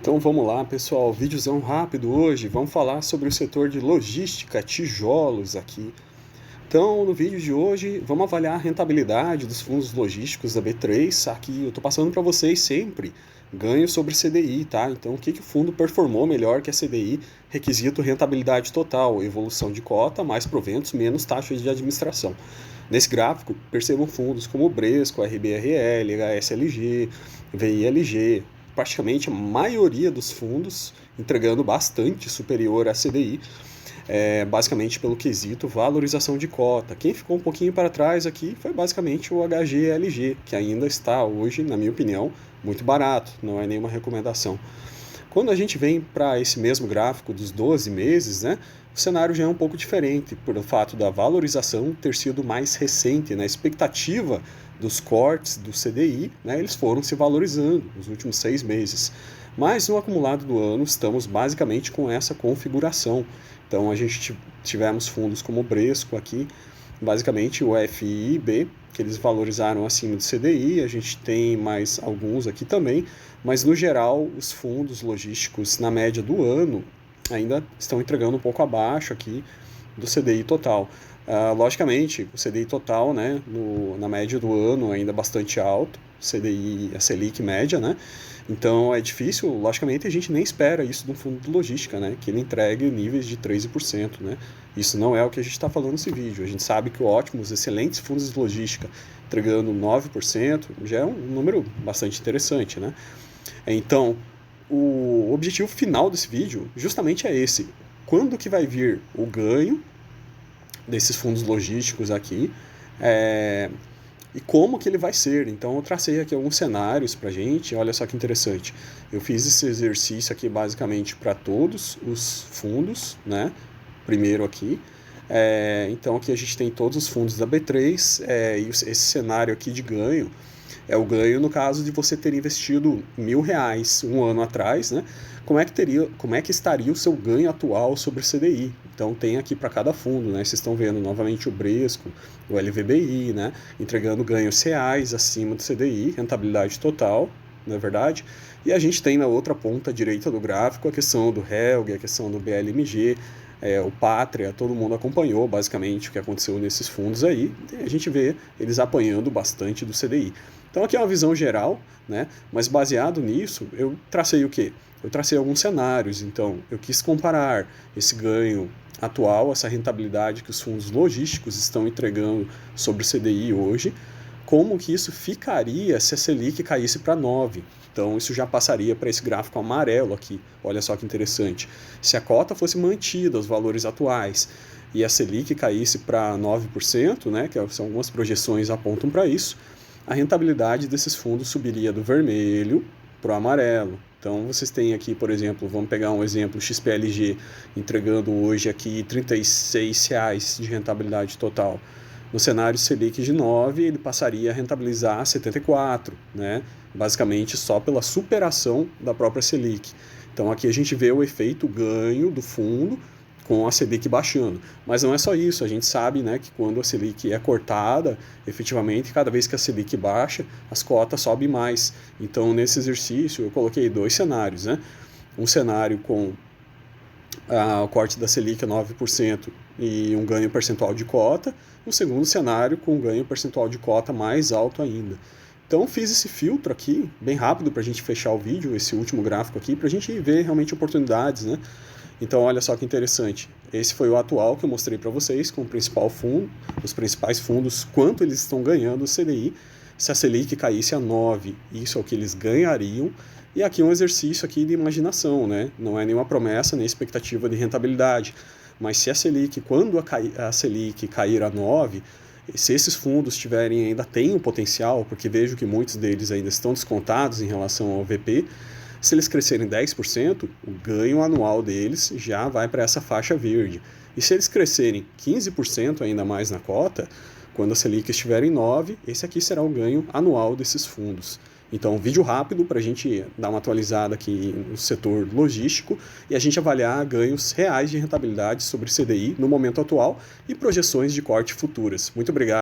Então vamos lá, pessoal, vídeozão rápido hoje. Vamos falar sobre o setor de logística, tijolos aqui. Então, no vídeo de hoje, vamos avaliar a rentabilidade dos fundos logísticos da B3. Aqui eu estou passando para vocês sempre ganho sobre CDI, tá? Então, o que o fundo performou melhor que a CDI? Requisito rentabilidade total, evolução de cota, mais proventos, menos taxas de administração. Nesse gráfico, percebam fundos como o Bresco, RBRL, HSLG, VILG, praticamente a maioria dos fundos entregando bastante superior à CDI, basicamente pelo quesito valorização de cota. Quem ficou um pouquinho para trás aqui foi basicamente o HGLG, que ainda está hoje, na minha opinião, muito barato, não é nenhuma recomendação. Quando a gente vem para esse mesmo gráfico dos 12 meses, né, o cenário já é um pouco diferente, pelo fato da valorização ter sido mais recente, na expectativa dos cortes do CDI, né, eles foram se valorizando nos últimos 6 meses. Mas no acumulado do ano estamos basicamente com essa configuração. Então a gente tivemos fundos como o Bresco aqui, basicamente o FI e B, que eles valorizaram acima do CDI, a gente tem mais alguns aqui também, mas no geral os fundos logísticos na média do ano ainda estão entregando um pouco abaixo aqui do CDI total. Logicamente, o CDI total, né, na média do ano ainda bastante alto, CDI, a Selic média, né? Então é difícil, logicamente a gente nem espera isso de um fundo de logística, né? Que ele entregue níveis de 13%, né? Isso não é o que a gente está falando nesse vídeo. A gente sabe que ótimos, excelentes fundos de logística entregando 9% já é um número bastante interessante, né? Então, o objetivo final desse vídeo justamente é esse. Quando que vai vir o ganho desses fundos logísticos aqui, e como que ele vai ser. Então eu tracei aqui alguns cenários para a gente, olha só que interessante. Eu fiz esse exercício aqui basicamente para todos os fundos, né? Primeiro aqui. Então aqui a gente tem todos os fundos da B3, e esse cenário aqui de ganho é o ganho no caso de você ter investido R$1.000 um ano atrás, né? Como é que estaria o seu ganho atual sobre o CDI? Então tem aqui para cada fundo, né? Vocês estão vendo novamente o Bresco, o LVBI, né? Entregando ganhos reais acima do CDI, rentabilidade total, não é verdade? E a gente tem na outra ponta direita do gráfico a questão do Helg, a questão do BLMG, o Pátria, todo mundo acompanhou basicamente o que aconteceu nesses fundos aí, e a gente vê eles apanhando bastante do CDI. Então aqui é uma visão geral, né? Mas baseado nisso, eu tracei o quê? Eu tracei alguns cenários, então eu quis comparar esse ganho atual, essa rentabilidade que os fundos logísticos estão entregando sobre o CDI hoje, como que isso ficaria se a Selic caísse para 9. Então isso já passaria para esse gráfico amarelo aqui, olha só que interessante. Se a cota fosse mantida, os valores atuais, e a Selic caísse para 9%, né, que são algumas projeções apontam para isso, a rentabilidade desses fundos subiria do vermelho para o amarelo. Então vocês têm aqui, por exemplo, vamos pegar um exemplo, XPLG entregando hoje aqui R$36 de rentabilidade total. No cenário Selic de 9, ele passaria a rentabilizar 74, né? Basicamente só pela superação da própria Selic. Então aqui a gente vê o efeito ganho do fundo com a Selic baixando. Mas não é só isso, a gente sabe, né, que quando a Selic é cortada, efetivamente, cada vez que a Selic baixa, as cotas sobem mais. Então, nesse exercício, eu coloquei 2 cenários, né? Um cenário com o corte da Selic a 9% e um ganho percentual de cota, um segundo cenário com um ganho percentual de cota mais alto ainda. Então fiz esse filtro aqui, bem rápido para a gente fechar o vídeo, esse último gráfico aqui, para a gente ver realmente oportunidades, né? Então olha só que interessante, esse foi o atual que eu mostrei para vocês, com o principal fundo, os principais fundos, quanto eles estão ganhando o CDI, se a Selic caísse a 9, isso é o que eles ganhariam, e aqui um exercício aqui de imaginação, né? Não é nenhuma promessa, nem expectativa de rentabilidade, mas se a Selic, quando a Selic cair a 9, se esses fundos tiverem, ainda têm um potencial, porque vejo que muitos deles ainda estão descontados em relação ao VP, se eles crescerem 10%, o ganho anual deles já vai para essa faixa verde. E se eles crescerem 15% ainda mais na cota, quando a Selic estiver em 9, esse aqui será o ganho anual desses fundos. Então, vídeo rápido para a gente dar uma atualizada aqui no setor logístico e a gente avaliar ganhos reais de rentabilidade sobre CDI no momento atual e projeções de corte futuras. Muito obrigado.